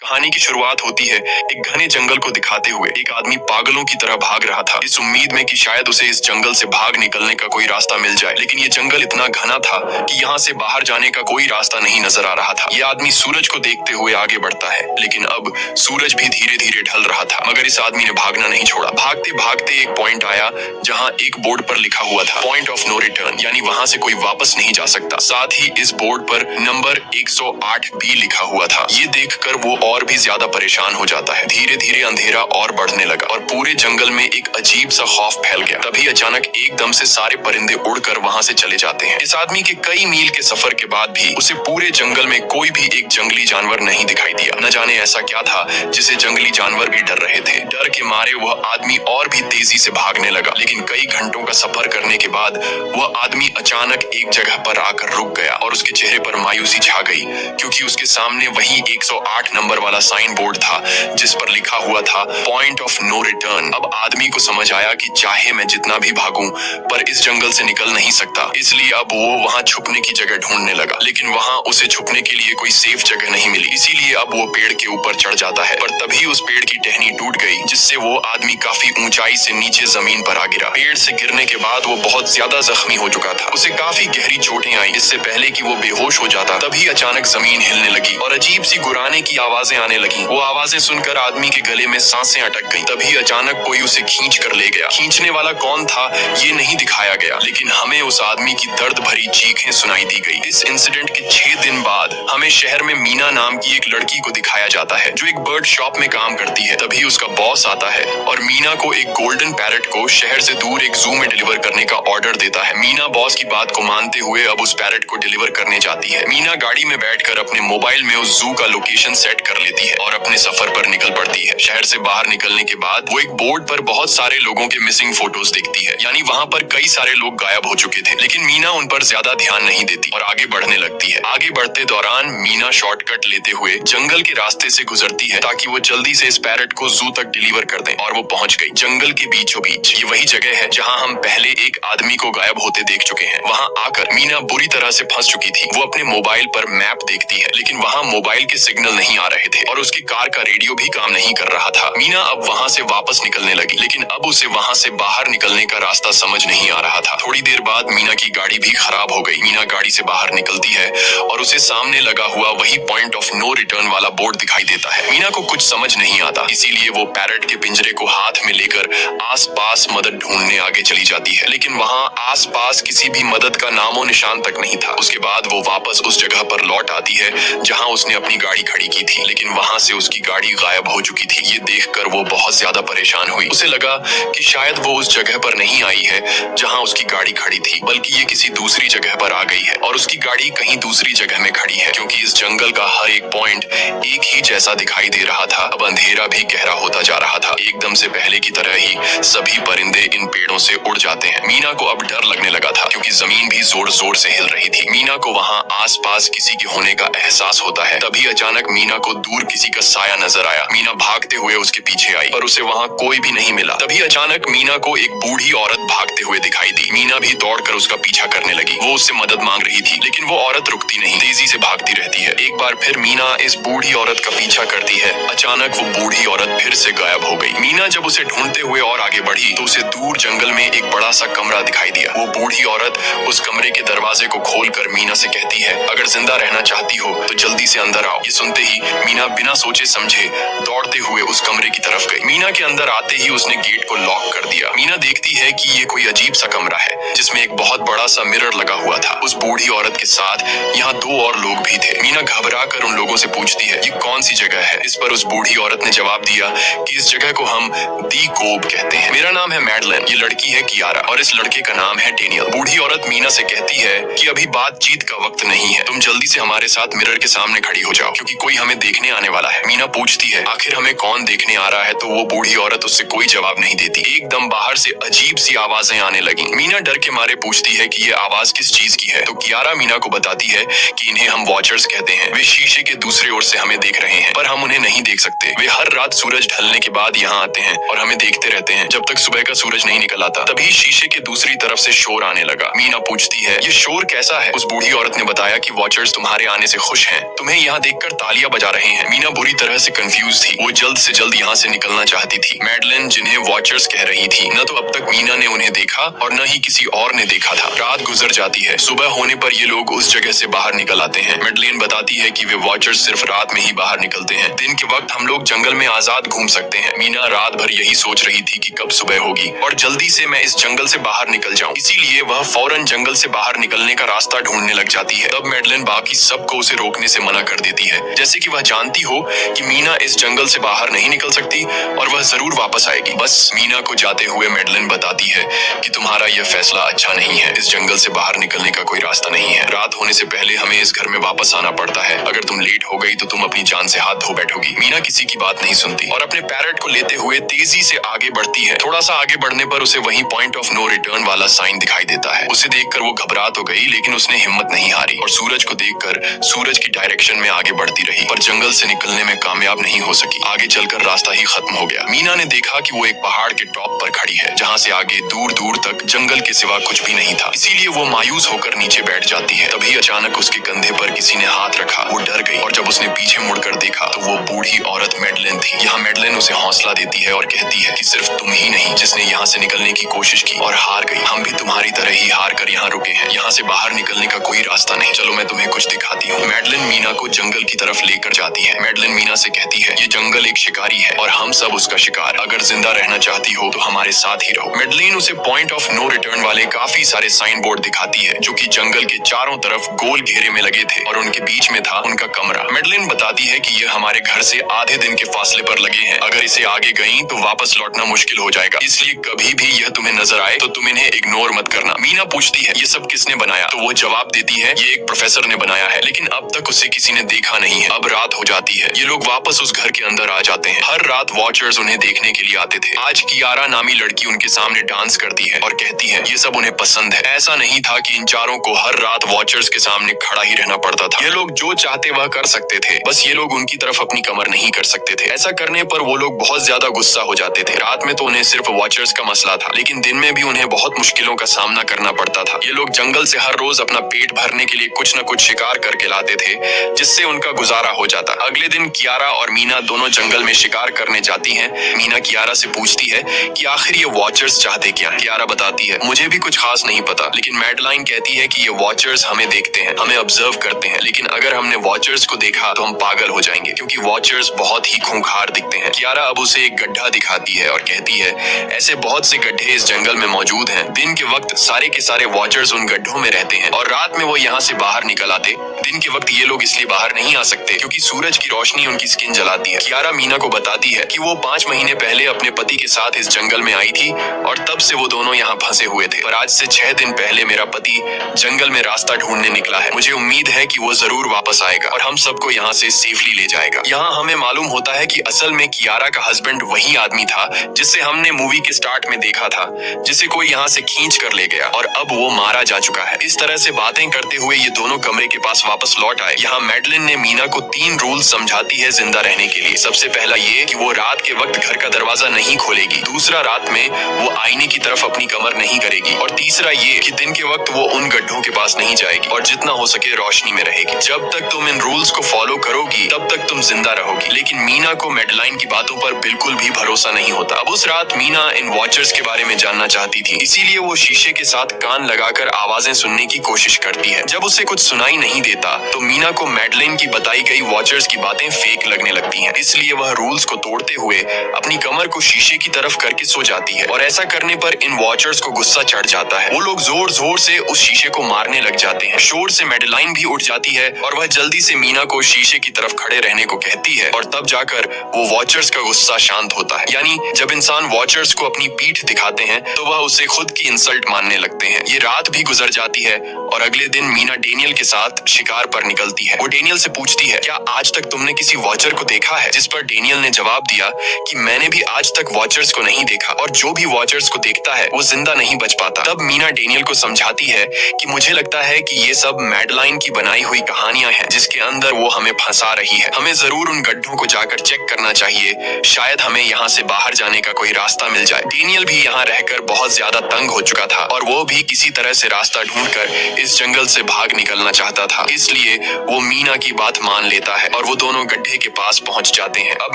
कहानी की शुरुआत होती है एक घने जंगल को दिखाते हुए। एक आदमी पागलों की तरह भाग रहा था, इस उम्मीद में कि शायद उसे इस जंगल से भाग निकलने का कोई रास्ता मिल जाए। लेकिन ये जंगल इतना घना था कि यहाँ से बाहर जाने का कोई रास्ता नहीं नजर आ रहा था। ये आदमी सूरज को देखते हुए आगे बढ़ता है, लेकिन अब सूरज भी धीरे धीरे ढल रहा था। मगर इस आदमी ने भागना नहीं छोड़ा। भागते भागते एक पॉइंट आया जहाँ एक बोर्ड पर लिखा हुआ था पॉइंट ऑफ नो रिटर्न, यानी वहाँ से कोई वापस नहीं जा सकता। साथ ही इस बोर्ड पर नंबर 108 भी लिखा हुआ था। ये देखकर वो और भी ज्यादा परेशान हो जाता है। धीरे धीरे अंधेरा और बढ़ने लगा और पूरे जंगल में एक अजीब सा खौफ फैल गया। तभी अचानक एकदम से सारे परिंदे उड़कर वहां से चले जाते हैं। इस आदमी के कई मील के सफर के बाद भी उसे पूरे जंगल में कोई भी एक जंगली जानवर नहीं दिखाई दिया। न जाने ऐसा क्या था जिसे जंगली जानवर भी डर रहे थे। डर के मारे वह आदमी और भी तेजी से भागने लगा, लेकिन कई घंटों का सफर करने के बाद वह आदमी अचानक एक जगह पर आकर रुक गया और उसके चेहरे पर मायूसी छा गई, क्योंकि उसके सामने वही 108 नंबर वाला साइन बोर्ड था जिस पर लिखा हुआ था पॉइंट ऑफ नो रिटर्न। अब आदमी को समझ आया कि चाहे मैं जितना भी भागूं पर इस जंगल से निकल नहीं सकता। इसलिए अब वो वहां छुपने की जगह ढूंढने लगा, लेकिन वहां उसे छुपने के लिए कोई सेफ जगह नहीं मिली। इसीलिए अब वो पेड़ के ऊपर चढ़ जाता है, पर तभी उस पेड़ की टहनी टूट गई, जिससे वो आदमी काफी ऊंचाई से नीचे जमीन पर आ गिरा। पेड़ से गिरने के बाद वो बहुत ज्यादा जख्मी हो चुका था। उसे काफी गहरी चोटें आई। इससे पहले कि वो बेहोश हो जाता तभी अचानक जमीन हिलने लगी और अजीब सी गुर्राने की आवाजें आने लगी। वो आवाजें सुनकर आदमी के गले में सांसें अटक गईं। तभी अचानक कोई उसे खींच कर ले गया। खींचने वाला कौन था ये नहीं दिखाया गया, लेकिन हमें उस आदमी की दर्द भरी चीखें सुनाई दी गई। इस इंसिडेंट के 6 दिन बाद हमें शहर में मीना नाम की एक लड़की को दिखाया जाता है जो एक बर्ड शॉप में काम करती है। तभी उसका बॉस आता है और मीना को एक गोल्डन पैरट को शहर से दूर एक जू में डिलीवर करने का ऑर्डर देता है। मीना बॉस की बात को मानते हुए अब उस पैरट को डिलीवर करने जाती है। मीना गाड़ी में बैठकर अपने मोबाइल में उस जू का लोकेशन सेट कर लेती है और अपने सफर पर निकल पड़ती है। शहर से बाहर निकलने के बाद वो एक बोर्ड पर बहुत सारे लोगों के मिसिंग फोटोज देखती है, यानी वहाँ पर कई सारे लोग गायब हो चुके थे। लेकिन मीना उन पर ज्यादा ध्यान नहीं देती और आगे बढ़ने लगती है। आगे बढ़ते दौरान मीना शॉर्टकट लेते हुए जंगल के रास्ते से गुजरती है ताकि वो जल्दी से इस पैरट को जू तक डिलीवर कर दें, और वो पहुंच गई जंगल के बीचों बीच। ये वही जगह है जहाँ हम पहले एक आदमी को गायब होते देख चुके हैं। वहाँ आकर मीना बुरी तरह से फंस चुकी थी। वो अपने मोबाइल पर मैप देखती है, लेकिन वहाँ मोबाइल के सिग्नल नहीं आ रहे थे और उसकी कार का रेडियो भी काम नहीं कर रहा था। मीना अब वहाँ से वापस निकलने लगी, लेकिन अब उसे वहाँ से बाहर निकलने का रास्ता समझ नहीं आ रहा था। थोड़ी देर बाद मीना की गाड़ी भी खराब हो गई। मीना गाड़ी से बाहर निकलती है और उसे सामने लगा हुआ वही पॉइंट ऑफ नो रिटर्न वाला बोर्ड दिखाई देता है। मीना को कुछ समझ नहीं आता, इसीलिए वो पैरट के पिंजरे को हाथ में लेकर आसपास मदद ढूंढने आगे चली जाती है, लेकिन वहाँ आसपास किसी भी मदद का नामो निशान तक नहीं था। उसके बाद वो वापस उस जगह पर लौट आती है जहाँ उसने अपनी गाड़ी खड़ी की थी, लेकिन वहाँ से उसकी गाड़ी गायब हो चुकी थी। ये देखकर वो बहुत ज्यादा परेशान हुई। उसे लगा कि शायद वो उस जगह पर नहीं आई है जहाँ उसकी गाड़ी खड़ी थी, बल्कि ये किसी दूसरी जगह पर आ गई है और उसकी गाड़ी कहीं दूसरी जगह में खड़ी है, क्योंकि इस जंगल का हर एक पॉइंट एक ही जैसा दिखाई दे रहा था। अब अंधेरा भी गहरा होता जा रहा था। एकदम से पहले की तरह ही सभी परिंदे इन पेड़ों से उड़ जाते हैं। मीना को अब डर लगने लगा था, क्योंकि जमीन भी जोर जोर से हिल रही थी। मीना को वहाँ आसपास किसी के होने का एहसास होता है। तभी अचानक मीना को दूर किसी का साया नजर आया। मीना भागते हुए उसके पीछे आई, पर उसे वहाँ कोई भी नहीं मिला। तभी अचानक मीना को एक बूढ़ी औरत भागते हुए दिखाई दी। मीना भी दौड़कर उसका पीछा करने लगी। वो उससे मदद मांग रही थी, लेकिन वो औरत रुकती नहीं, तेजी से भागती रहती है। एक बार फिर मीना इस बूढ़ी औरत का पीछा करती है। अचानक वो बूढ़ी औरत फिर से गायब हो गई। मीना जब उसे ढूंढते हुए और आगे बढ़ी तो उसे दूर जंगल में एक बड़ा सा कमरा दिखाई दिया। वो बूढ़ी औरत उस कमरे के दरवाजे को खोलकर मीना से कहती है, अगर जिंदा रहना चाहती हो तो जल्दी से अंदर आओ। ये सुनते ही मीना बिना सोचे समझे दौड़ते हुए उस कमरे की तरफ गई। मीना के अंदर आते ही उसने गेट को लॉक कर दिया। मीना देखती है कि ये कोई अजीब सा कमरा है जिसमें एक बहुत बड़ा सा मिरर लगा हुआ था। उस बूढ़ी औरत के साथ यहाँ 2 और लोग भी थे। मीना घबरा कर उन लोगों से पूछती है, ये कौन सी जगह है? इस पर उस बूढ़ी औरत ने जवाब दिया कि इस जगह को हम दी कोब कहते हैं। मेरा नाम है मैडलेन, ये लड़की है कियारा और इस लड़के का नाम है डेनियल। बूढ़ी औरत मीना से कहती है कि अभी बातचीत का वक्त नहीं है, तुम जल्दी से हमारे साथ मिरर के सामने खड़ी हो जाओ, क्योंकि कोई हमें देखने आने वाला है। मीना पूछती है, आखिर हमें कौन देखने आ रहा है? तो वो बूढ़ी औरत उससे कोई जवाब नहीं देती। एकदम बाहर से अजीब सी आवाजें आने लगी। मीना डर के मारे पूछती है कि ये आवाज किस चीज की है? तो कियारा मीना को बताती है कि इन्हें हम वॉचर्स कहते हैं। वे शीशे के दूसरी ओर से हमें देख रहे हैं, पर हम उन्हें नहीं देख सकते। वे हर रात सूरज ढलने के बाद यहाँ आते हैं और हमें देखते रहते हैं जब तक सुबह का सूरज नहीं निकल आता। तभी शीशे के दूसरी तरफ से शोर आने लगा। मीना पूछती है, ये शोर कैसा है? उस बूढ़ी औरत ने बताया कि वॉचर्स तुम्हारे आने से खुश हैं, तुम्हें यहाँ देखकर तालियां बजा रहे हैं। मीना बुरी तरह से कंफ्यूज थी। वो जल्द से जल्द यहाँ से निकलना चाहती थी। मैडलिन जिन्हें वॉचर्स कह रही थी, न तो अब तक मीना ने उन्हें देखा और न ही किसी और ने देखा था। रात गुजर जाती है। सुबह होने पर ये लोग उस जगह से बाहर निकल आते हैं। मैडलिन बताती है कि वे वॉचर्स सिर्फ रात में ही बाहर निकलते हैं। दिन के वक्त हम लोग जंगल में आजाद घूम सकते हैं। मीना रात भर यही सोच रही थी कि कब सुबह होगी और जल्दी से मैं इस जंगल से बाहर निकल जाऊं। इसीलिए वह फौरन जंगल से बाहर निकलने का रास्ता ढूंढने लग जाती है। तब मैडलिन बाकी सबको उसे रोकने से मना कर देती है, जैसे कि वह जानती हो कि मीना इस जंगल से बाहर नहीं निकल सकती और वह जरूर वापस आएगी। बस मीना को जाते हुए मैडलिन बताती है कि तुम्हारा यह फैसला अच्छा नहीं है। इस जंगल से बाहर निकलने का कोई रास्ता नहीं है। रात होने से पहले हमें इस घर में वापस आना पड़ता है। अगर तुम लेट हो गई तो तुम अपनी जान से हाथ धो बैठोगी। मीना किसी की बात नहीं सुनती और अपने पैरट को लेते हुए तेजी से आगे बढ़ती है। थोड़ा सा आगे बढ़ने पर उसे वहीं पॉइंट ऑफ नो रिटर्न वाला साइन दिखाई देता है। उसे देखकर वो घबरा तो गई, लेकिन उसने हिम्मत नहीं हारी और सूरज को देखकर सूरज की डायरेक्शन में आगे बढ़ती रही, पर जंगल से निकलने में कामयाब नहीं हो सकी। आगे चलकर रास्ता ही खत्म हो गया। मीना ने देखा कि वो एक पहाड़ के टॉप पर खड़ी है, जहाँ से आगे दूर दूर तक जंगल के सिवा कुछ भी नहीं था। इसीलिए वो मायूस होकर नीचे बैठ जाती है। तभी अचानक उसके कंधे पर किसी ने हाथ रखा। वो डर गई और जब उसने पीछे मुड़कर देखा तो वो बूढ़ी औरत मैडलिन थी। यहाँ मैडलिन उसे हौसला देती है और कहती है कि सिर्फ तुम ही नहीं जिसने यहाँ से निकलने की कोशिश की और हार गई। हम भी तुम्हारी तरह ही हार कर यहाँ रुके हैं। यहाँ से बाहर निकलने का कोई रास्ता नहीं। चलो मैं तुम्हें कुछ दिखाती हूँ। मैडलिन मीना को जंगल की तरफ लेकर जाती है। मैडलिन मीना से कहती है, ये जंगल एक शिकारी है और हम सब उसका शिकार। अगर जिंदा रहना चाहती हो तो हमारे साथ ही रहो। मैडलिन उसे पॉइंट ऑफ नो रिटर्न वाले काफी सारे साइन बोर्ड दिखाती है, जो कि जंगल के चारों तरफ गोल घेरे में लगे थे और उनके बीच में था उनका कमरा। मैडलिन बताती है कि यह हमारे घर से आधे दिन के फासले पर लगे हैं। अगर इसे आगे गई तो वापस लौटना मुश्किल हो जाएगा, इसलिए कभी भी यह तुम्हें नजर आए तो तुम इन्हें इग्नोर मत करना। मीना पूछती है, ये सब किसने बनाया? तो वो जवाब देती है, ये एक प्रोफेसर ने बनाया है, लेकिन अब तक उसे किसी ने देखा नहीं है। अब रात हो जाती है। ये लोग वापस उस घर के अंदर आ जाते हैं। हर रात वॉचर्स उन्हें देखने के लिए आते थे। आज कियारा नामी लड़की उनके सामने डांस करती है और कहती है ये सब उन्हें पसंद है। ऐसा नहीं था कि इन चारों को हर रात वॉचर्स के सामने खड़ा ही रहना पड़ता था। ये लोग जो चाहते वह कर सकते थे, बस ये लोग उनकी तरफ अपनी कमर नहीं कर सकते थे। ऐसा करने पर वो लोग बहुत ज्यादा गुस्सा हो जाते थे। रात में तो उन्हें सिर्फ वॉचर्स का मसला था, लेकिन दिन में भी उन्हें बहुत मुश्किलों का सामना करना पड़ता था। ये लोग जंगल से हर रोज अपना पेट भरने के लिए कुछ न कुछ शिकार करके लाते थे, जिससे उनका गुजारा हो जाता। अगले दिन कियारा और मीना दोनों जंगल में शिकार करने जाती हैं। मीना कियारा से पूछती है कि आखिर ये वॉचर्स चाहते क्या? कियारा बताती है, मुझे भी कुछ खास नहीं पता, लेकिन मैडलाइन कहती है कि ये वॉचर्स हमें देखते हैं, हमें ऑब्जर्व करते हैं, लेकिन अगर हमने वॉचर्स को देखा तो हम पागल हो जाएंगे, क्योंकि वॉचर्स बहुत ही खूंखार दिखते हैं। कियारा अब उसे एक गड्ढा दिखाती है और कहती है, ऐसे बहुत से गड्ढे इस जंगल में मौजूद हैं। दिन के वक्त सारे के सारे वॉचर्स उन गड्ढों में रहते हैं और रात में वो यहाँ से बाहर निकल आते। दिन के वक्त ये लोग इसलिए बाहर नहीं आ सकते क्योंकि सूरज की रोशनी उनकी स्किन जलाती है। कियारा मीना को बताती है कि वो 5 महीने पहले अपने पति के साथ इस जंगल में आई थी और तब से वो दोनों यहाँ फंसे हुए थे, पर आज से 6 दिन पहले मेरा पति जंगल में रास्ता ढूंढने निकला है। मुझे उम्मीद है कि वो जरूर वापस आएगा और हम सबको यहाँ से सेफली ले जाएगा। यहाँ हमें मालूम होता है कि असल में कियारा का हस्बैंड वही आदमी था जिससे हमने मूवी के स्टार्ट में देखा था, जिसे कोई यहाँ से खींच कर ले गया और अब वो मारा जा चुका है। इस तरह से बातें करते हुए ये दोनों कमरे के पास वापस लौट आए। यहाँ मैडलिन ने मीना को 3 रूल समझाती है जिंदा रहने के लिए। सबसे पहला ये कि वो रात के वक्त घर का दरवाजा नहीं खोलेगी। दूसरा, रात में वो आईने की तरफ अपनी कमर नहीं करेगी। और तीसरा ये कि दिन के वक्त वो उन गड्ढों के पास नहीं जाएगी और जितना हो सके रोशनी में रहेगी। जब तक तुम इन रूल्स को फॉलो करोगी तब तक तुम जिंदा रहोगी। लेकिन मीना को मैडलाइन की बातों पर बिल्कुल भी भरोसा नहीं होता। अब उस रात मीना इन वॉचर्स के बारे में जानना चाहती थी, इसीलिए वो शीशे के साथ कान लगाकर आवाजें सुनने की कोशिश करती है। जब उसे कुछ सुनाई नहीं देता तो मीना को मैडलिन की बताई गई वॉचर्स की बातें फेक लगने लगती हैं। इसलिए वह रूल्स को तोड़ते हुए अपनी कमर को शीशे की तरफ करके सो जाती है और ऐसा करने पर इन वॉचर्स को गुस्सा चढ़ जाता है। वो लोग जोर जोर से उस शीशे को मारने लग जाते हैं। शोर से मैडलाइन भी उठ जाती है और वह जल्दी से मीना को शीशे की तरफ खड़े रहने को कहती है और तब जाकर वो वॉचर्स का गुस्सा शांत होता है। यानी जब इंसान वॉचर्स को अपनी पीठ दिखाते हैं तो वह उसे खुद की इंसल्ट मानने लगते हैं। ये रात भी गुजर जाती है और अगले दिन मीना डेनियल के साथ शिकार पर निकलती है। वो डेनियल से पूछती है, क्या आज तक तुमने किसी वॉचर को देखा है? जिस पर डेनियल ने जवाब दिया कि मैंने भी आज तक वॉचर्स को नहीं देखा और जो भी वॉचर्स को देखता है वो जिंदा नहीं बच पाता। तब मीना डेनियल को समझाती है कि मुझे लगता है कि ये सब मैडलाइन की बनाई हुई कहानियां हैं जिसके अंदर वो हमें फंसा रही है। हमें जरूर उन गड्ढों को जाकर चेक करना चाहिए, शायद हमें यहाँ से बाहर जाने का कोई रास्ता मिल जाए। डेनियल भी यहाँ रहकर बहुत ज्यादा तंग हो चुका था और वो भी किसी तरह से रास्ता ढूंढकर इस जंगल से भाग निकलना चाहता था। इसलिए वो मीना की बात मान लेता है और और वो दोनों गड्ढे के पास पहुंच जाते हैं। अब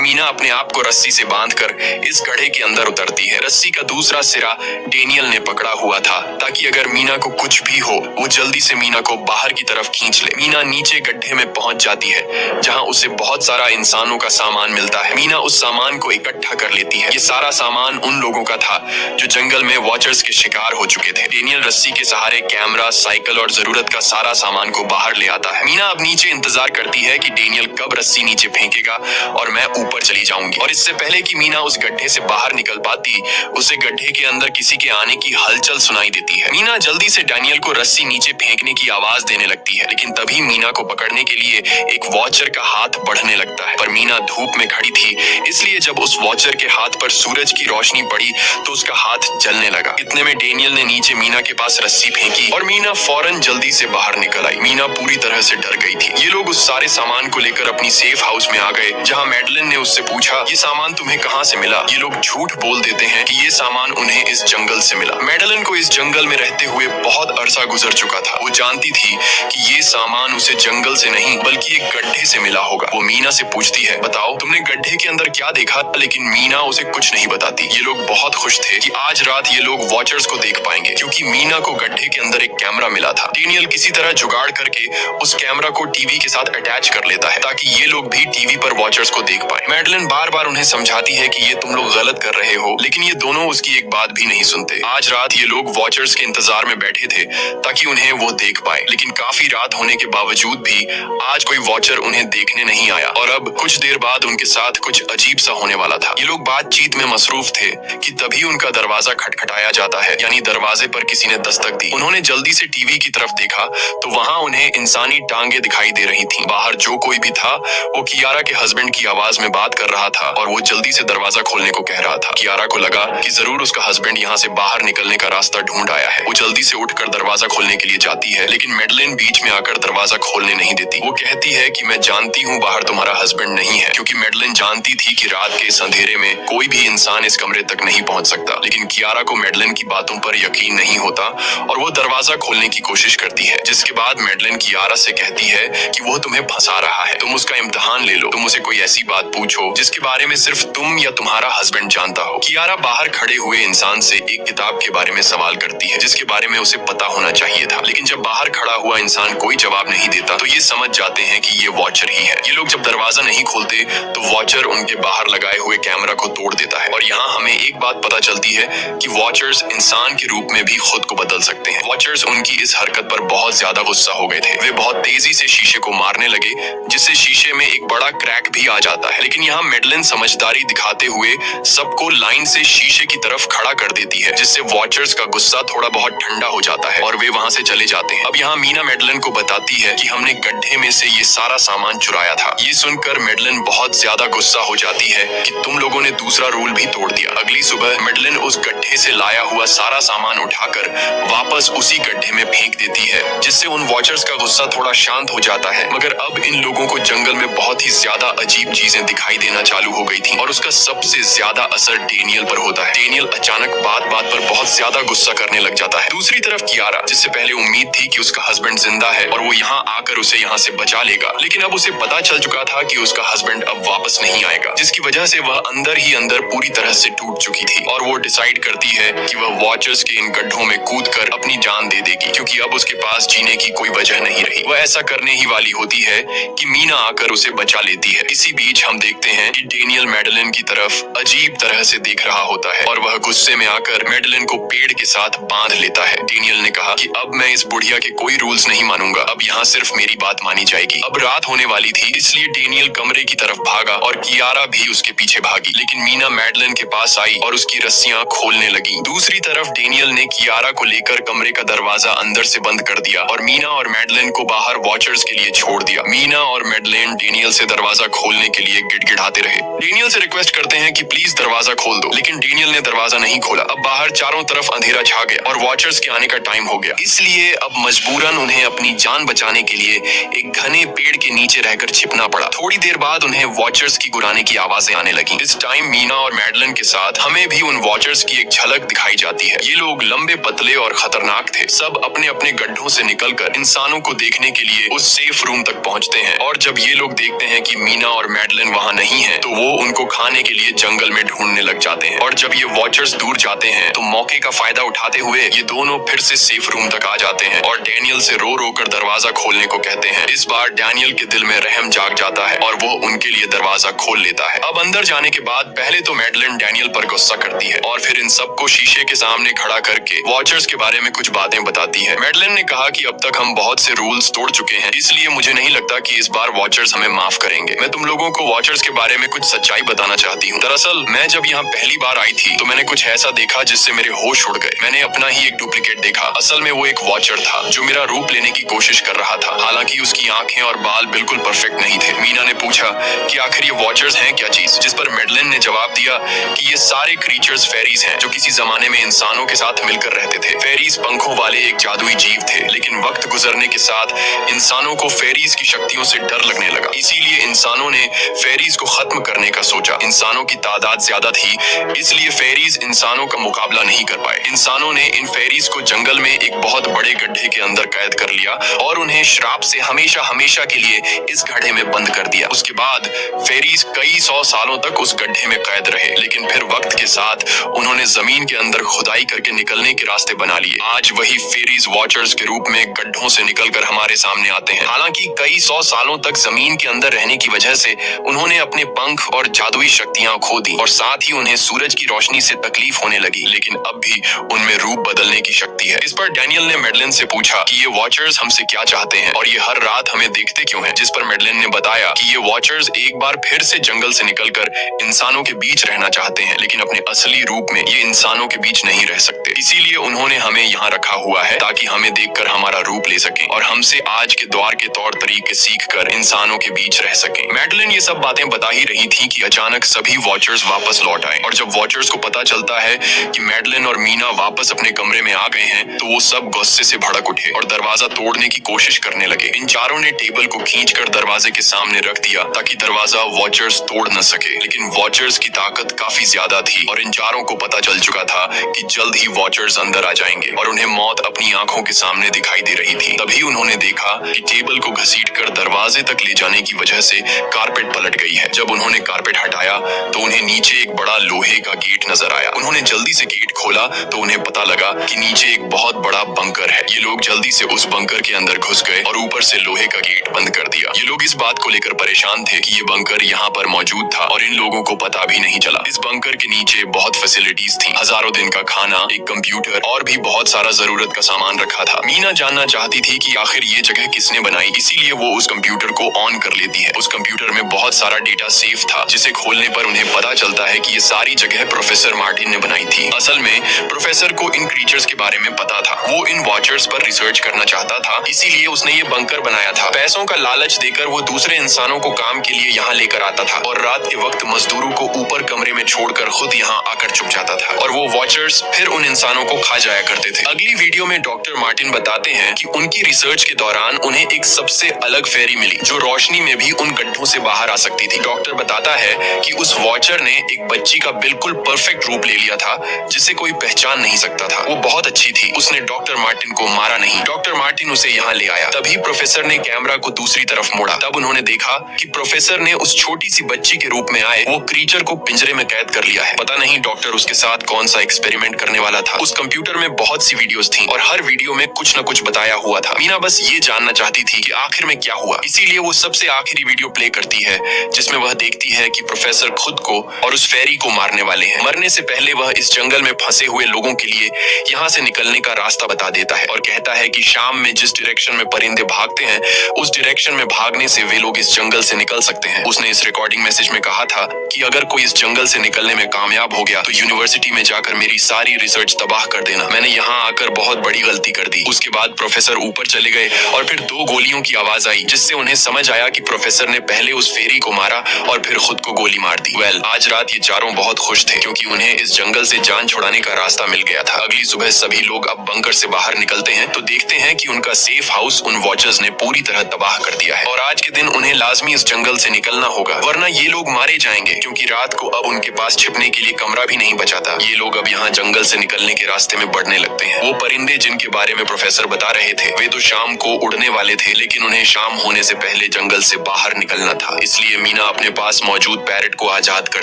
मीना अपने आप को रस्सी से बांधकर इस गड्ढे के अंदर उतरती है। रस्सी का दूसरा सिरा डेनियल ने पकड़ा हुआ था ताकि अगर मीना को कुछ भी हो वो जल्दी से मीना को बाहर की तरफ खींच ले। मीना नीचे गड्ढे में पहुंच जाती है जहां उसे बहुत सारा इंसानों का सामान मिलता है। मीना उस सामान को इकट्ठा कर लेती है। ये सारा सामान उन लोगों का था जो जंगल में वॉचर्स के शिकार हो चुके थे। डेनियल रस्सी के सहारे कैमरा, साइकिल और जरूरत का सारा सामान को बाहर ले आता है। मीना अब नीचे इंतजार करती है कि डेनियल कब रस्सी नीचे फेंकेगा और मैं ऊपर चली जाऊंगी। और इससे पहले कि मीना उस गड्ढे से बाहर निकल पाती, उसे गड्ढे के अंदर किसी के आने की हलचल सुनाई देती है। मीना जल्दी से डेनियल को रस्सी नीचे फेंकने की आवाज देने लगती है, लेकिन तभी मीना को पकड़ने के लिए एक वॉचर का हाथ बढ़ने लगता है। पर मीना धूप में खड़ी थी, इसलिए जब उस वॉचर के हाथ पर सूरज की रोशनी पड़ी तो उसका हाथ जलने लगा। इतने में डेनियल ने नीचे मीना के पास रस्सी फेंकी और मीना फौरन जल्दी से बाहर निकल आई। मीना पूरी तरह से डर गई थी। ये लोग उस सारे सामान को लेकर अपनी सेफ हाउस में आ गए, जहां मैडलिन ने उससे पूछा, ये सामान तुम्हें कहां से मिला? ये लोग झूठ बोल देते हैं कि ये सामान उन्हें इस जंगल से मिला। मैडलिन को इस जंगल में रहते हुए बहुत अरसा गुजर चुका था। वो जानती थी कि ये सामान उसे जंगल से नहीं बल्कि एक गड्ढे से मिला होगा। वो मीना से पूछती है, बताओ तुमने गड्ढे के अंदर क्या देखा? लेकिन मीना उसे कुछ नहीं बताती। ये लोग बहुत खुश थे कि आज रात ये लोग वॉचर्स को देख पाएंगे, क्योंकि मीना को गड्ढे के अंदर एक कैमरा मिला था। डेनियल किसी तरह जुगाड़ करके उस कैमरा को टीवी के साथ अटैच कर लेता है ताकि ये लोग भी टीवी पर वॉचर्स को देख पाए। मैडलिन बार बार उन्हें समझाती है कि ये तुम लोग गलत कर रहे हो, लेकिन ये दोनों उसकी एक बात भी नहीं सुनते। आज रात ये लोग वॉचर्स के इंतजार में बैठे थे ताकि उन्हें वो देख पाए, लेकिन काफी रात होने के बावजूद भी आज कोई वॉचर उन्हें देखने नहीं आया। और अब कुछ देर बाद उनके साथ कुछ अजीब सा होने वाला था। ये लोग बातचीत में मसरूफ थे कि तभी उनका दरवाजा खटखटाया जाता है, यानी दरवाजे पर किसी ने दस्तक दी। उन्होंने जल्दी से टीवी की तरफ देखा तो वहां उन्हें इंसानी टांगे दिखाई दे रही थीं। बाहर जो कोई भी था वो कियारा के हस्बैंड की आवाज में बात कर रहा था और वो जल्दी से दरवाजा खोलने को कह रहा था। कियारा को लगा कि जरूर उसका हस्बैंड यहाँ से बाहर निकलने का रास्ता ढूंढ आया है। वो जल्दी से उठकर दरवाजा खोलने के लिए जाती है, लेकिन मैडलिन बीच में आकर दरवाजा खोलने नहीं देती। वो कहती है कि मैं जानती हूँ बाहर तुम्हारा हस्बैंड नहीं है, क्योंकि मैडलिन जानती थी कि रात के इस अंधेरे में कोई भी इंसान इस कमरे तक नहीं पहुंच सकता। लेकिन कियारा को मैडलिन की बातों पर यकीन नहीं होता और वो दरवाजा खोलने की कोशिश करती है, जिसके बाद मैडलिन कियारा से कहती है कि वो तुम्हें फंसा रहा है, तुम उसका इम्तिहान ले लो, तुम उसे कोई ऐसी बात पूछो जिसके बारे में सिर्फ तुम या तुम्हारा हस्बैंड जानता हो। कियारा बाहर खड़े हुए इंसान से एक किताब के बारे में सवाल करती है जिसके बारे में उसे पता होना चाहिए था, लेकिन जब बाहर खड़ा हुआ इंसान कोई जवाब नहीं देता तो ये समझ जाते हैं कि ये वॉचर ही है। ये लोग जब दरवाजा नहीं खोलते तो वॉचर उनके बाहर लगाए हुए कैमरा को तोड़ देता है। और यहाँ हमें एक बात पता चलती है कि वॉचर्स इंसान के रूप में भी खुद को बदल सकते हैं। वॉचर्स उनकी इस हरकत पर बहुत ज्यादा गुस्सा हो गए थे। वे बहुत तेजी से शीशे को मारने लगे, जिससे शीशे में एक बड़ा क्रैक भी आ जाता है। लेकिन यहाँ मैडलिन समझदारी दिखाते हुए सबको लाइन से शीशे की तरफ खड़ा कर देती है, जिससे वॉचर्स का गुस्सा थोड़ा बहुत ठंडा हो जाता है और वे वहां से चले जाते हैं। अब यहाँ मीना मैडलिन को बताती है कि हमने गड्ढे में से ये सारा सामान चुराया था। ये सुनकर मैडलिन बहुत ज्यादा गुस्सा हो जाती है कि तुम लोगों ने दूसरा रूल भी तोड़ दिया। अगली सुबह मैडलिन उस गड्ढे से लाया हुआ सारा सामान उठाकर वापस उसी गड्ढे में फेंक देती है, जिससे उन वॉचर्स का गुस्सा थोड़ा शांत हो जाता है। मगर अब इन लोगों को जंगल में बहुत ही ज्यादा अजीब चीजें दिखाई देना चालू हो गई थी और उसका सबसे ज्यादा असर डेनियल पर होता है। डेनियल अचानक बात बात पर बहुत ज्यादा गुस्सा करने लग जाता है। दूसरी तरफ कियारा, जिससे पहले उम्मीद थी कि उसका हस्बैंड जिंदा है और वो यहाँ आकर उसे यहाँ से बचा लेगा, लेकिन अब उसे पता चल चुका था कि उसका हस्बैंड अब वापस नहीं आएगा, जिसकी वजह से वह अंदर ही अंदर पूरी तरह से टूट चुकी थी। और वो डिसाइड करती है कि वह वॉचर्स के इन गड्ढों में कूदकर अपनी जान दे देगी, क्योंकि अब उसके पास जीने की कोई वजह नहीं रही। वह ऐसा करने ही वाली होती है कि मीना आकर उसे बचा लेती है। इसी बीच हम देखते हैं कि डेनियल मैडलिन की तरफ अजीब तरह से देख रहा होता है और वह गुस्से में आकर मैडलिन को पेड़ के साथ बांध लेता है। डेनियल ने कहा कि अब मैं इस बुढ़िया के कोई रूल्स नहीं मानूंगा, अब यहाँ सिर्फ मेरी बात मानी जाएगी। अब रात होने वाली थी, इसलिए डेनियल कमरे की तरफ भागा और कियारा भी उसके पीछे भागी, लेकिन मीना मैडलिन के पास आई और उसकी रस्सियां खोलने लगी। दूसरी तरफ डेनियल ने कियारा को लेकर कमरे का दरवाजा अंदर से बंद कर दिया और मीना और मैडलिन को बाहर वॉचर्स के लिए छोड़ दिया। मीना और मैडलिन डेनियल से दरवाजा खोलने के लिए गिड़गिड़ाते रहे। डेनियल से रिक्वेस्ट करते हैं कि प्लीज दरवाजा खोल दो, लेकिन डेनियल ने दरवाजा नहीं खोला। अब बाहर चारों तरफ अंधेरा छा गया और वॉचर्स के आने का टाइम हो गया, इसलिए अब मजबूरन उन्हें अपनी जान बचाने के लिए एक घने पेड़ के नीचे रहकर छिपना पड़ा। थोड़ी देर बाद उन्हें वॉचर्स की गुराने की आवाजें आने लगी। इस टाइम मीना और मैडलिन के साथ हमें भी उन वॉचर्स की एक झलक दिखाई जाती है। ये लोग लंबे, पतले और खतरनाक थे। सब अपने अपने गड्ढों से निकलकर इंसानों को देखने के लिए उस सेफ रूम तक पहुंचते हैं और जब जब ये लोग देखते हैं कि मीना और मैडलिन वहाँ नहीं है तो वो उनको खाने के लिए जंगल में ढूंढने लग जाते हैं। और जब ये वॉचर्स दूर जाते हैं तो मौके का फायदा उठाते हुए ये दोनों फिर से सेफ रूम तक आ जाते हैं और डैनियल से रो रो कर दरवाजा खोलने को कहते हैं। इस बार डैनियल के दिल में रहम जाग जाता है और वो उनके लिए दरवाजा खोल लेता है। अब अंदर जाने के बाद पहले तो मैडलिन डैनियल पर गुस्सा करती है और फिर इन सबको शीशे के सामने खड़ा करके वॉचर्स के बारे में कुछ बातें बताती है। मैडलिन ने कहा कि अब तक हम बहुत से रूल्स तोड़ चुके हैं, इसलिए मुझे नहीं लगता कि इस बार वॉचर्स हमें माफ करेंगे। मैं तुम लोगों को वॉचर्स के बारे में कुछ सच्चाई बताना चाहती हूँ। दरअसल मैं जब यहाँ पहली बार आई थी तो मैंने कुछ ऐसा देखा जिससे मेरे होश उड़ गए। मैंने अपना ही एक डुप्लीकेट देखा। असल में वो एक वॉचर था जो मेरा रूप लेने की कोशिश कर रहा था। हालांकि उसकी आंखें और बाल बिल्कुल परफेक्ट नहीं थे। मीना ने पूछा कि आखिर ये वॉचर्स हैं क्या चीज, जिस पर मैडलिन ने जवाब दिया कि ये सारे क्रीचर्स फेरीज हैं जो किसी जमाने में इंसानों के साथ मिलकर रहते थे। फेरीज पंखों वाले एक जादुई जीव थे, लेकिन वक्त गुजरने के साथ इंसानों को फेरीज की शक्तियों से डर लगने लगा। इसीलिए इंसानों ने फेरीज को खत्म करने का सोचा। इंसानों की तादाद ज्यादा थी, इसलिए फेरीज इंसानों का मुकाबला नहीं कर पाए। इंसानों ने इन फेरीज को जंगल में एक बहुत बड़े गड्ढे के अंदर कैद कर लिया और उन्हें श्राप से हमेशा हमेशा के लिए इस गड्ढे में बंद कर दिया। उसके बाद फेरीज कई 100 सालों तक उस गड्ढे में कैद रहे, लेकिन फिर वक्त के साथ उन्होंने जमीन के अंदर खुदाई करके निकलने के रास्ते बना लिए। आज वही फेरीज वॉचर्स के रूप में गड्ढों से निकलकर हमारे सामने आते हैं। हालांकि कई 100 सालों तक जमीन के अंदर रहने की वजह से उन्होंने अपने पंख और जादुई शक्तियां खो दी और साथ ही उन्हें सूरज की रोशनी से तकलीफ होने लगी, लेकिन अब भी उनमें रूप बदलने की शक्ति है। इस पर डैनियल ने मैडलिन से पूछा कि ये वॉचर्स हमसे क्या चाहते हैं और ये हर रात हमें देखते क्यों हैं, जिस पर मैडलिन ने बताया कि ये वॉचर्स एक बार फिर से जंगल से निकलकर इंसानों के बीच रहना चाहते हैं, लेकिन अपने असली रूप में ये इंसानों के बीच नहीं रह सकते। इसीलिए उन्होंने हमें यहाँ रखा हुआ है ताकि हमें देखकर हमारा रूप ले सकें और हमसे आज के दौर के तौर तरीके सीखकर इंसानों के बीच रह सकें। मैडलिन ये सब बातें बता ही रही थी कि अचानक सभी वॉचर्स वापस लौट आए और जब वॉचर्स को पता चलता है कि मैडलिन और मीना वापस अपने कमरे में आ गए हैं तो वो सब गुस्से से भड़क उठे और दरवाजा तोड़ने की कोशिश करने लगे। इन चारों ने टेबल को खींचकर दरवाजे के सामने रख दिया ताकि दरवाजा वॉचर्स तोड़ न सके, लेकिन वॉचर्स की ताकत काफी ज्यादा थी और इन चारों को पता चल चुका था कि जल्द ही वॉचर्स अंदर आ जाएंगे और उन्हें मौत अपनी आंखों के सामने दिखाई दे रही थी। तभी उन्होंने देखा कि टेबल को घसीटकर दरवाजे तक ले जाने की वजह से कारपेट पलट गई है। जब उन्होंने कारपेट हटाया तो उन्हें नीचे एक बड़ा लोहे का गेट नजर आया। उन्होंने जल्दी से गेट खोला तो उन्हें पता लगा कि नीचे एक बहुत बड़ा बंकर है। ये लोग जल्दी से उस बंकर के अंदर घुस गए और ऊपर से लोहे का गेट बंद कर दिया। ये लोग इस बात को लेकर परेशान थे कि ये बंकर यहाँ पर मौजूद था और इन लोगों को पता भी नहीं चला। इस बंकर के नीचे बहुत फैसिलिटीज थी, हजारों दिन का खाना, एक कंप्यूटर और भी बहुत सारा जरूरत का सामान रखा था। मीना जानना चाहती थी कि आखिर ये जगह किसने बनाई, इसीलिए वो उस कंप्यूटर को ऑन कर लेती है। उस कंप्यूटर में बहुत सारा डेटा सेफ था, जिसे खोलने पर उन्हें पता चलता है कि ये सारी जगह प्रोफेसर मार्टिन ने बनाई थी। असल में प्रोफेसर को इन क्रीचर्स के बारे में पता था। वो इन वॉचर्स पर रिसर्च करना चाहता था, इसीलिए उसने ये बंकर बनाया था। पैसों का लालच देकर वो दूसरे इंसानों को काम के लिए यहाँ लेकर आता था और रात के वक्त मजदूरों को ऊपर कमरे में छोड़कर खुद यहाँ आकर छुप जाता था और वो वॉचर्स फिर उन इंसानों को खा जाया करते थे। अगली वीडियो में डॉक्टर मार्टिन बताते हैं कि उनकी रिसर्च के दौरान उन्हें एक सबसे अलग फेरी मिली जो रोशनी में भी उन गड्ढों से बाहर आ सकती थी। डॉक्टर बताता है कि उस वॉचर ने एक बच्ची का बिल्कुल परफेक्ट रूप ले लिया था जिसे कोई पहचान नहीं सकता था। वो बहुत अच्छी थी, उसने डॉक्टर मार्टिन को मारा नहीं। डॉक्टर मार्टिन उसे यहाँ ले आया। तभी प्रोफेसर ने कैमरा को दूसरी तरफ मोड़ा। तब उन्होंने देखा कि प्रोफेसर ने उस छोटी सी बच्ची के रूप में आए वो क्रीचर को पिंजरे में कैद कर लिया है। पता नहीं डॉक्टर उसके साथ कौन सा एक्सपेरिमेंट करने वाला था। उस कंप्यूटर में बहुत सी वीडियोस थी और हर वीडियो में कुछ न कुछ बताया हुआ था। मीना बस ये जानना चाहती थी कि आखिर में क्या हुआ, इसीलिए वो सबसे आखिरी वीडियो प्ले करती है जिसमें वह देखती है कि प्रोफेसर खुद को और उस फेरी को मारने वाले हैं। मरने से पहले वह इस जंगल में फंसे हुए लोगों के लिए यहाँ से निकलने का रास्ता बता देता है और कहता है कि शाम में जिस डायरेक्शन में परिंदे भागते हैं उस डायरेक्शन में भागने से वे लोग इस जंगल से निकल सकते हैं। उसने इस रिकॉर्डिंग मैसेज में कहा था कि अगर कोई इस जंगल से निकलने में कामयाब हो गया तो यूनिवर्सिटी में जाकर मेरी सारी रिसर्च तबाह कर देना। मैंने यहाँ आकर बहुत बड़ी गलती कर दी। उसके बाद प्रोफेसर ऊपर चले गए और फिर 2 गोलियों की आवाज आई जिससे उन्हें समझ आया कि प्रोफेसर ने पहले उस फेरी को मारा और फिर फिर खुद को गोली मार दी। आज रात ये चारों बहुत खुश थे क्योंकि उन्हें इस जंगल से जान छुड़ाने का रास्ता मिल गया था। अगली सुबह सभी लोग अब बंकर से बाहर निकलते हैं तो देखते हैं कि उनका सेफ हाउस उन वॉचर्स ने पूरी तरह तबाह कर दिया है और आज के दिन उन्हें लाजमी इस जंगल से निकलना होगा, वरना ये लोग मारे जाएंगे क्योंकि रात को अब उनके पास छिपने के लिए कमरा भी नहीं बचा था। ये लोग अब यहाँ जंगल से निकलने के रास्ते में बढ़ने लगते हैं। वो परिंदे जिनके बारे में प्रोफेसर बता रहे थे वे तो शाम को उड़ने वाले थे, लेकिन उन्हें शाम होने से पहले जंगल से बाहर निकलना था। इसलिए मीना अपने पास मौजूद पैरेट को आजाद कर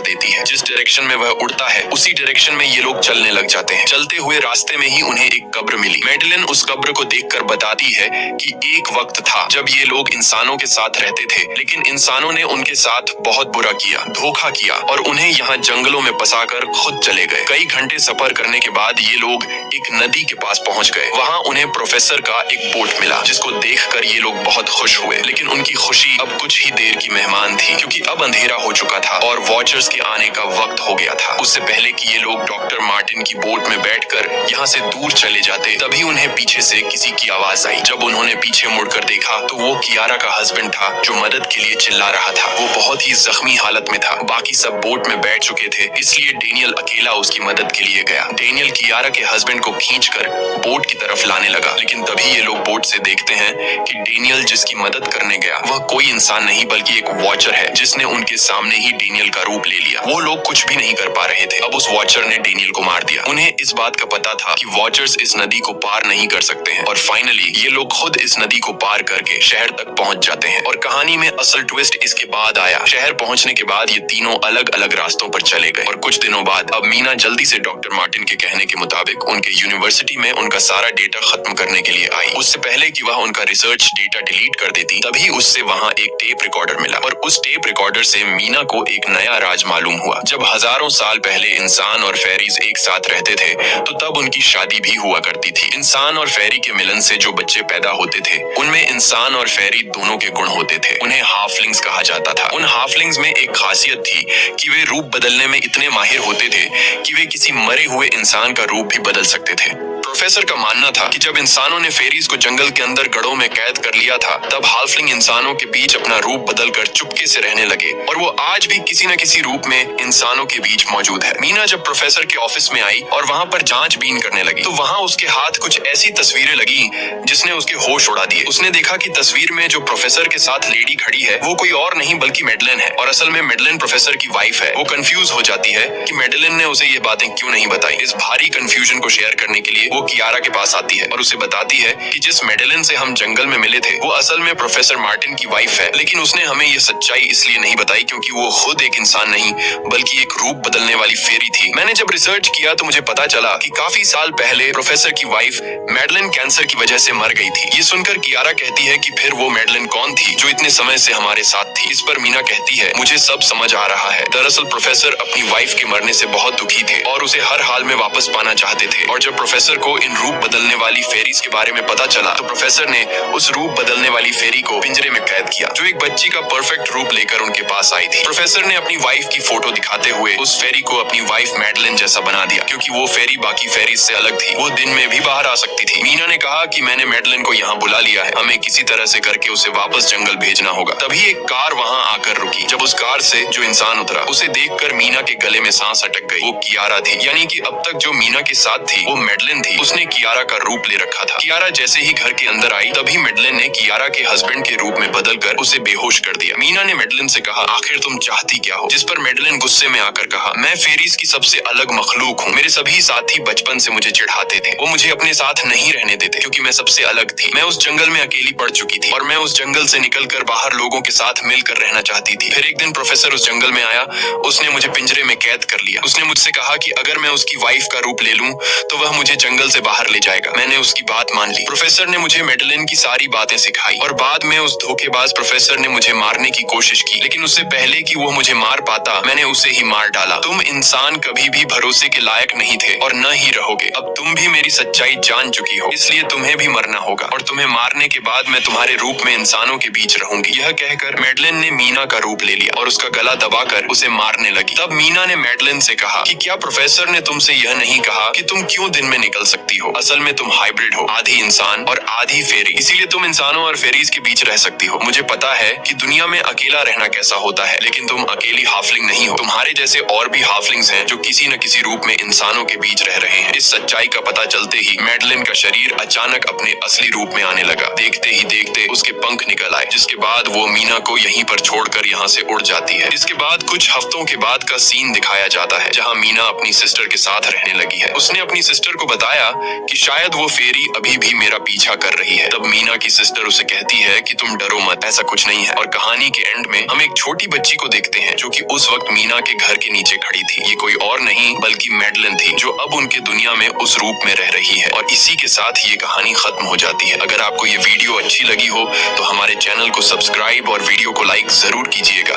देती है। जिस डायरेक्शन में वह उड़ता है उसी डायरेक्शन में ये लोग चलने लग जाते हैं। चलते हुए रास्ते में ही उन्हें एक कब्र मिली। मैडेलिन उस कब्र को देखकर बताती है कि एक वक्त था जब ये लोग इंसानों के साथ रहते थे, लेकिन इंसानों ने उनके साथ बहुत बुरा किया, धोखा किया और उन्हें यहाँ जंगलों में फंसाकर खुद चले गए। कई घंटे सफर करने के बाद ये लोग एक नदी के पास पहुँच गए। वहाँ उन्हें प्रोफेसर का एक बोट मिला जिसको देखकर ये लोग बहुत खुश हुए, लेकिन उनकी खुशी अब कुछ ही देर की मेहमान थी क्योंकि अब अंधेरा हो चुका था और वॉचर्स के आने का वक्त हो गया था। उससे पहले कि ये लोग डॉक्टर मार्टिन की बोट में बैठकर यहाँ से दूर चले जाते, तभी उन्हें पीछे से किसी की आवाज आई। जब उन्होंने पीछे मुड़कर देखा तो वो कियारा का हस्बैंड था जो मदद के लिए चिल्ला रहा था। वो बहुत ही जख्मी हालत में था। बाकी सब बोट में बैठ चुके थे, इसलिए डेनियल अकेला उसकी मदद के लिए गया। डेनियल कियारा के हस्बैंड को खींचकर बोट की तरफ लाने लगा, लेकिन तभी ये लोग बोट से देखते हैं कि डेनियल जिसकी मदद करने गया वह कोई इंसान नहीं बल्कि एक वॉचर है जिसने उनके सामने ही डेनियल का रूप ले लिया। वो लोग कुछ भी नहीं कर पा रहे थे। अब उस वॉचर ने डेनियल को मार दिया। उन्हें इस बात का पता था कि वॉचर्स इस नदी को पार नहीं कर सकते हैं और फाइनली ये लोग खुद इस नदी को पार करके शहर तक पहुंच जाते हैं। और कहानी में असल ट्विस्ट इसके बाद आया। शहर पहुंचने के बाद ये तीनों अलग अलग रास्तों पर चले गए और कुछ दिनों बाद अब मीना जल्दी से डॉक्टर मार्टिन के कहने के मुताबिक उनके यूनिवर्सिटी में उनका सारा डेटा खत्म करने के लिए आई। उससे पहले कि वह उनका रिसर्च डेटा डिलीट कर देती, तभी उससे वहाँ एक टेप रिकॉर्डर मिला और उस टेप रिकॉर्डर से मीना को एक नया राज मालूम हुआ। जब हजारों साल पहले इंसान और फेरीज एक साथ रहते थे तो तब उनकी शादी भी हुआ करती थी। इंसान और फेरी के मिलन से जो बच्चे पैदा होते थे उनमें इंसान और फेरी दोनों के गुण होते थे। उन्हें हाफलिंग्स कहा जाता था। उन हाफलिंग्स में एक खासियत थी कि वे रूप बदलने में इतने माहिर होते थे कि वे किसी मरे हुए इंसान का रूप भी बदल सकते थे। प्रोफेसर का मानना था कि जब इंसानों ने फेरीज को जंगल के अंदर गढ़ों में कैद कर लिया था तब हाफलिंग इंसानों के बीच अपना रूप बदलकर चुपके से रहने लगे और वो आज भी किसी न किसी रूप में इंसानों के बीच मौजूद है। मीना जब प्रोफेसर के ऑफिस में आई और वहाँ पर जांचबीन करने लगी तो वहाँ उसके हाथ कुछ ऐसी तस्वीरें लगी जिसने उसके होश उड़ा दिए। उसने देखा कि तस्वीर में जो प्रोफेसर के साथ लेडी खड़ी है वो कोई और नहीं बल्कि मैडेलिन है और असल में मैडेलिन प्रोफेसर की वाइफ है। वो कंफ्यूज हो जाती है कि मैडेलिन ने उसे ये बातें क्यों नहीं बताई। इस भारी कंफ्यूजन को शेयर करने के लिए वो कियारा के पास आती है और उसे बताती है कि जिस मैडेलिन से हम जंगल में मिले थे वो असल में प्रोफेसर मार्टिन की वाइफ है, लेकिन उसने हमें ये सच्चाई इसलिए नहीं बताई क्योंकि वो खुद एक इंसान नहीं बल्कि एक रूप बदलने वाली फेरी थी। मैंने जब रिसर्च किया तो मुझे पता चला कि काफी साल पहले प्रोफेसर की वाइफ मैडेलिन कैंसर की वजह से मर गई थी। ये सुनकर कियारा कहती है कि फिर वो मैडेलिन कौन थी जो इतने समय से हमारे साथ थी। इस पर मीना कहती है मुझे सब समझ आ रहा है। दरअसल प्रोफेसर अपनी वाइफ के मरने से बहुत दुखी थे और उसे हर हाल में वापस पाना चाहते थे और जब प्रोफेसर को इन रूप बदलने वाली फेरीज के बारे में पता चला तो प्रोफेसर ने उस रूप बदलने वाली फेरी को पिंजरे में कैद किया जो एक बच्ची का परफेक्ट रूप लेकर उनके पास आई थी। प्रोफेसर ने अपनी वाइफ की फोटो दिखाते हुए उस फेरी को अपनी वाइफ मैडेलिन जैसा बना दिया क्योंकि वो फेरी बाकी फेरीज से अलग थी। वो दिन में भी बाहर आ सकती थी। मीना ने कहा कि मैंने मैडेलिन को यहाँ बुला लिया है, हमें किसी तरह से करके उसे वापस जंगल भेजना होगा। तभी एक कार वहाँ आकर रुकी। जब उस कार से जो इंसान उतरा उसे देखकर मीना के गले में सांस अटक गई। वो कियारा थी, यानी कि अब तक जो मीना के साथ थी वो मैडेलिन थी। उसने कियारा का रूप ले रखा था। कियारा जैसे ही घर के अंदर आई तभी मैडेलिन ने कियारा के हस्बैंड के रूप में बदलकर उसे बेहोश कर दिया। मीना ने मैडेलिन से कहा आखिर तुम चाहती क्या हो, जिस पर मैडेलिन गुस्से में आकर कहा मैं फेरीज की सबसे अलग मखलूक हूँ। मेरे सभी साथी बचपन से मुझे चिढ़ाते थे। वो मुझे अपने साथ नहीं रहने देते क्योंकि मैं सबसे अलग थी। मैं उस जंगल में अकेली पड़ चुकी थी और मैं उस जंगल से निकलकर बाहर लोगों के साथ मिलकर रहना चाहती थी। फिर एक दिन प्रोफेसर उस जंगल में आया। उसने मुझे पिंजरे में कैद कर लिया। उसने मुझसे कहा कि अगर मैं उसकी वाइफ का रूप ले लूं तो वह मुझे जंगल से बाहर ले जाएगा। मैंने उसकी बात मान ली। प्रोफेसर ने मुझे मैडेलिन की सारी बातें सिखाई और बाद में उस धोखेबाज प्रोफेसर ने मुझे मारने की कोशिश की, लेकिन उससे पहले कि वो मुझे मार पाता मैंने उसे ही मार डाला। तुम इंसान कभी भी भरोसे के लायक नहीं थे और न ही रहोगे। अब तुम भी मेरी सच्चाई जान चुकी हो, इसलिए तुम्हें भी मरना होगा और तुम्हें मारने के बाद मैं तुम्हारे रूप में इंसानों के बीच रहूंगी। यह कहकर मैडेलिन ने मीना का रूप ले लिया और उसका गला दबाकर उसे मारने लगी। तब मीना ने मैडेलिन से कहा कि क्या प्रोफेसर ने तुमसे यह नहीं कहा कि तुम क्यों दिन में निकल सकते सकती हो। असल में तुम हाइब्रिड हो, आधी इंसान और आधी फेरी, इसीलिए तुम इंसानों और फेरीज के बीच रह सकती हो। मुझे पता है कि दुनिया में अकेला रहना कैसा होता है, लेकिन तुम अकेली हाफलिंग नहीं हो। तुम्हारे जैसे और भी हाफलिंग्स हैं जो किसी न किसी रूप में इंसानों के बीच रह रहे हैं। इस सच्चाई का पता चलते ही मैडलिन का शरीर अचानक अपने असली रूप में आने लगा। देखते ही देखते उसके पंख निकल आए, जिसके बाद वो मीना को यहीं पर छोड़कर यहाँ से उड़ जाती है। इसके बाद कुछ हफ्तों के बाद का सीन दिखाया जाता है, जहाँ मीना अपनी सिस्टर के साथ रहने लगी है। उसने अपनी सिस्टर को बताया कि शायद वो फेरी अभी भी मेरा पीछा कर रही है। तब मीना की सिस्टर उसे कहती है कि तुम डरो मत, ऐसा कुछ नहीं है। और कहानी के एंड में हम एक छोटी बच्ची को देखते हैं जो कि उस वक्त मीना के घर के नीचे खड़ी थी। ये कोई और नहीं बल्कि मैडलिन थी, जो अब उनके दुनिया में उस रूप में रह रही है। और इसी के साथ ये कहानी खत्म हो जाती है। अगर आपको ये वीडियो अच्छी लगी हो तो हमारे चैनल को सब्सक्राइब और वीडियो को लाइक जरूर कीजिएगा।